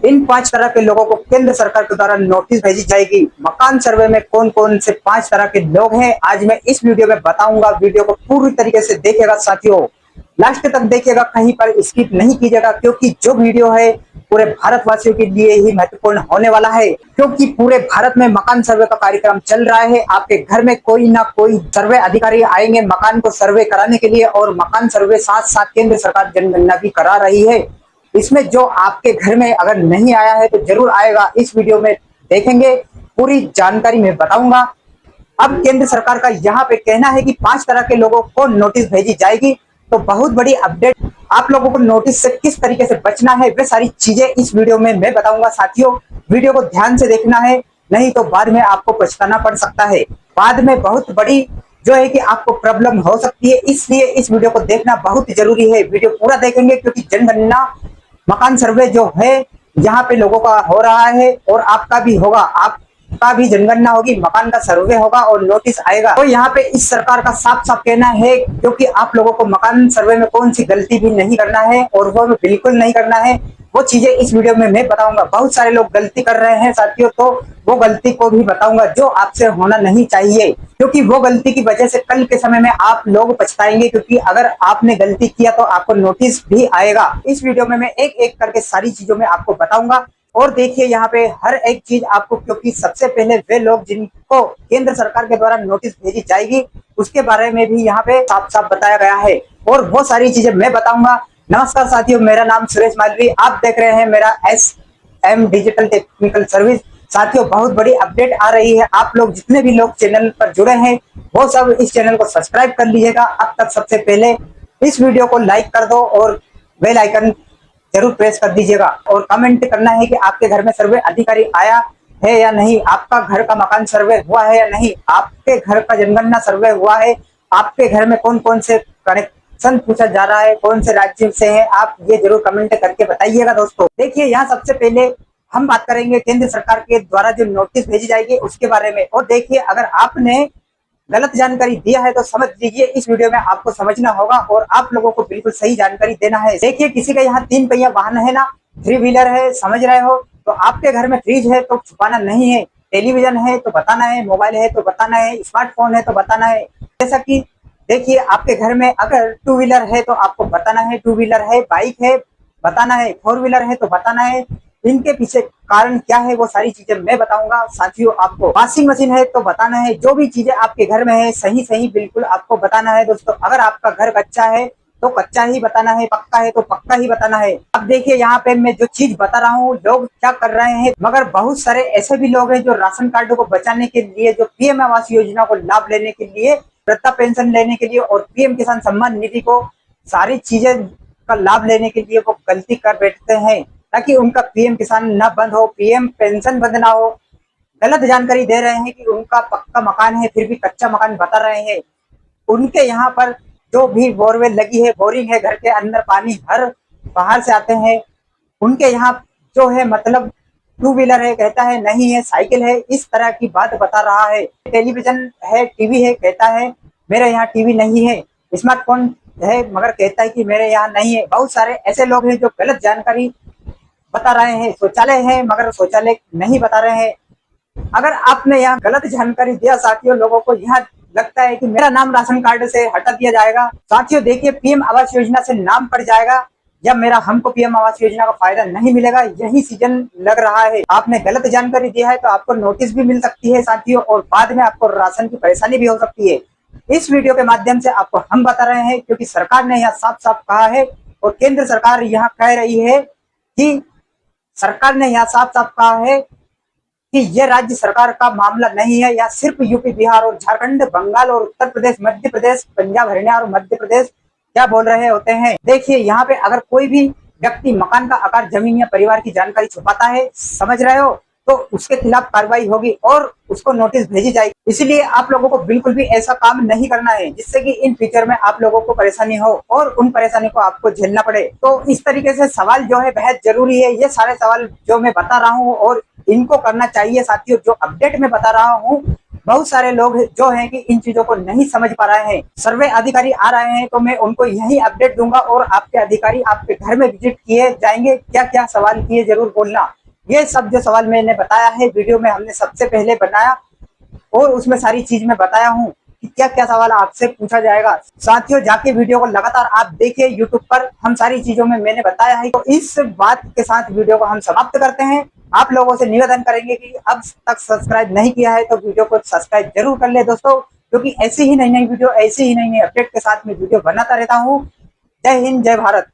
इन 5 तरह के लोगों को केंद्र सरकार के द्वारा नोटिस भेजी जाएगी। मकान सर्वे में कौन कौन से 5 तरह के लोग हैं, आज मैं इस वीडियो में बताऊंगा। वीडियो को पूरी तरीके से देखिएगा साथियों, लास्ट तक देखिएगा, कहीं पर स्किप नहीं कीजिएगा, क्योंकि जो वीडियो है पूरे भारतवासियों के लिए ही महत्वपूर्ण होने वाला है। क्योंकि पूरे भारत में मकान सर्वे का कार्यक्रम चल रहा है। आपके घर में कोई ना कोई सर्वे अधिकारी आएंगे मकान को सर्वे कराने के लिए, और मकान सर्वे साथ साथ केंद्र सरकार जनगणना भी करा रही है। इसमें जो आपके घर में अगर नहीं आया है तो जरूर आएगा, इस वीडियो में देखेंगे, पूरी जानकारी मैं बताऊंगा। अब केंद्र सरकार का यहाँ पे कहना है कि 5 तरह के लोगों को नोटिस भेजी जाएगी। तो बहुत बड़ी अपडेट, आप लोगों को नोटिस से किस तरीके से बचना है वे सारी चीजें इस वीडियो में मैं बताऊंगा साथियों। वीडियो को ध्यान से देखना है, नहीं तो बाद में आपको पछताना पड़ सकता है। बाद में बहुत बड़ी जो है कि आपको प्रॉब्लम हो सकती है, इसलिए इस वीडियो को देखना बहुत जरूरी है। वीडियो पूरा देखेंगे क्योंकि जनगणना मकान सर्वे जो है यहाँ पे लोगों का हो रहा है और आपका भी होगा। आपका भी जनगणना होगी, मकान का सर्वे होगा और नोटिस आएगा। तो यहाँ पे इस सरकार का साफ साफ कहना है, क्योंकि आप लोगों को मकान सर्वे में कौन सी गलती भी नहीं करना है और वो बिल्कुल नहीं करना है, वो चीजें इस वीडियो में मैं बताऊंगा। बहुत सारे लोग गलती कर रहे हैं साथियों, तो वो गलती को भी बताऊंगा जो आपसे होना नहीं चाहिए, क्योंकि वो गलती की वजह से कल के समय में आप लोग पछताएंगे। क्योंकि अगर आपने गलती किया तो आपको नोटिस भी आएगा। इस वीडियो में मैं एक एक करके सारी चीजों में आपको बताऊंगा। और देखिए यहाँ पे हर एक चीज आपको, क्योंकि सबसे पहले वे लोग जिनको केंद्र सरकार के द्वारा नोटिस भेजी जाएगी उसके बारे में भी यहाँ पे साफ साफ बताया गया है, और वो सारी चीजें मैं बताऊंगा। नमस्कार साथियों, मेरा नाम सुरेश मालवी, आप देख रहे हैं मेरा SM डिजिटल टेक्निकल सर्विस। साथियों, बहुत बड़ी अपडेट आ रही है। आप लोग जितने भी लोग चैनल पर जुड़े हैं वो सब इस चैनल को सब्सक्राइब कर लीजिएगा। अब तक सबसे पहले इस वीडियो को लाइक कर दो और बेल आइकन जरूर प्रेस कर दीजिएगा, और कमेंट करना है कि आपके घर में सर्वे अधिकारी आया है या नहीं, आपका घर का मकान सर्वे हुआ है या नहीं, आपके घर का जनगणना सर्वे हुआ है, आपके घर में कौन कौन से कनेक्शन पूछा जा रहा है, कौन से राज्य से है, आप ये जरूर कमेंट करके बताइएगा दोस्तों। देखिए यहाँ सबसे पहले हम बात करेंगे केंद्र सरकार के द्वारा जो नोटिस भेजी जाएगी उसके बारे में। और देखिए, अगर आपने गलत जानकारी दिया है तो समझ लीजिए, इस वीडियो में आपको समझना होगा और आप लोगों को बिल्कुल सही जानकारी देना है। देखिए, किसी का यहाँ 3 पहिया वाहन है ना, 3 व्हीलर है, समझ रहे हो, तो आपके घर में फ्रिज है तो छुपाना नहीं है, टेलीविजन है तो बताना है, मोबाइल है तो बताना है, स्मार्टफोन है तो बताना है। जैसा कि देखिए, आपके घर में अगर 2 व्हीलर है तो आपको बताना है 2 व्हीलर है, बाइक है बताना है, 4 व्हीलर है तो बताना है। इनके पीछे कारण क्या है वो सारी चीजें मैं बताऊंगा साथियों। आपको वॉशिंग मशीन है तो बताना है, जो भी चीजें आपके घर में है सही सही बिल्कुल आपको बताना है दोस्तों। अगर आपका घर कच्चा है तो कच्चा ही बताना है, पक्का है तो पक्का ही बताना है। अब देखिए, यहाँ पे मैं जो चीज बता रहा हूँ लोग क्या कर रहे हैं, मगर बहुत सारे ऐसे भी लोग हैं जो राशन कार्ड को बचाने के लिए, जो PM आवास योजना को लाभ लेने के लिए, वृद्धा पेंशन लेने के लिए और PM किसान सम्मान निधि को सारी चीजें का लाभ लेने के लिए वो गलती कर बैठते हैं, ताकि उनका PM किसान न बंद हो, PM पेंशन बंद ना हो। गलत जानकारी दे रहे हैं कि उनका पक्का मकान है फिर भी कच्चा मकान बता रहे हैं। उनके यहाँ पर जो भी बोरवेल लगी है, बोरिंग है, घर के अंदर पानी हर बाहर से आते हैं, उनके यहाँ जो है मतलब 2 व्हीलर है कहता है नहीं है, साइकिल है, इस तरह की बात बता रहा है। टेलीविजन है, टीवी है कहता है मेरे यहाँ टीवी नहीं है, स्मार्टफोन है मगर कहता है कि मेरे यहाँ नहीं है। बहुत सारे ऐसे लोग हैं जो गलत जानकारी बता रहे हैं। शौचालय है मगर शौचालय नहीं बता रहे हैं। अगर आपने यहाँ गलत जानकारी दिया साथियों, लोगों को यहाँ लगता है कि मेरा नाम राशन कार्ड से हटा दिया जाएगा। साथियों देखिए, PM आवास योजना से नाम कट जाएगा या मेरा हमको PM आवास योजना का फायदा नहीं मिलेगा, यही सीजन लग रहा है। आपने गलत जानकारी दिया है तो आपको नोटिस भी मिल सकती है साथियों, और बाद में आपको राशन की परेशानी भी हो सकती है। इस वीडियो के माध्यम से आपको हम बता रहे हैं, क्योंकि सरकार ने यहाँ साफ साफ कहा है और केंद्र सरकार यहाँ कह रही है कि सरकार ने यहाँ साफ साफ कहा है कि यह राज्य सरकार का मामला नहीं है, या सिर्फ यूपी, बिहार और झारखंड, बंगाल और उत्तर प्रदेश, मध्य प्रदेश, पंजाब, हरियाणा और मध्य प्रदेश क्या बोल रहे होते हैं। देखिए, यहाँ पे अगर कोई भी व्यक्ति मकान का आकार, जमीन या परिवार की जानकारी छुपाता है, समझ रहे हो, तो उसके खिलाफ कार्रवाई होगी और उसको नोटिस भेजी जाएगी। इसलिए आप लोगों को बिल्कुल भी ऐसा काम नहीं करना है जिससे कि इन फ्यूचर में आप लोगों को परेशानी हो और उन परेशानी को आपको झेलना पड़े। तो इस तरीके से सवाल जो है बेहद जरूरी है। ये सारे सवाल जो मैं बता रहा हूँ और इनको करना चाहिए साथियों। जो अपडेट में बता रहा हूँ बहुत सारे लोग जो हैं कि इन चीजों को नहीं समझ पा रहे हैं। सर्वे अधिकारी आ रहे हैं तो मैं उनको यही अपडेट दूंगा और आपके अधिकारी आपके घर में विजिट किए जाएंगे। क्या क्या सवाल किए जरूर बोलना। ये सब जो सवाल मैंने बताया है वीडियो में हमने सबसे पहले बनाया और उसमें सारी चीज मैं बताया हूँ कि क्या क्या सवाल आपसे पूछा जाएगा। साथियों जाके वीडियो को लगातार आप देखिए यूट्यूब पर, हम सारी चीजों में मैंने बताया है। तो इस बात के साथ वीडियो को हम समाप्त करते हैं। आप लोगों से निवेदन करेंगे कि अब तक सब्सक्राइब नहीं किया है तो वीडियो को सब्सक्राइब जरूर कर ले दोस्तों, क्योंकि ऐसी ही नई नई वीडियो, ऐसी ही नई नई अपडेट के साथ मैं वीडियो बनाता रहता हूँ। जय हिंद, जय भारत।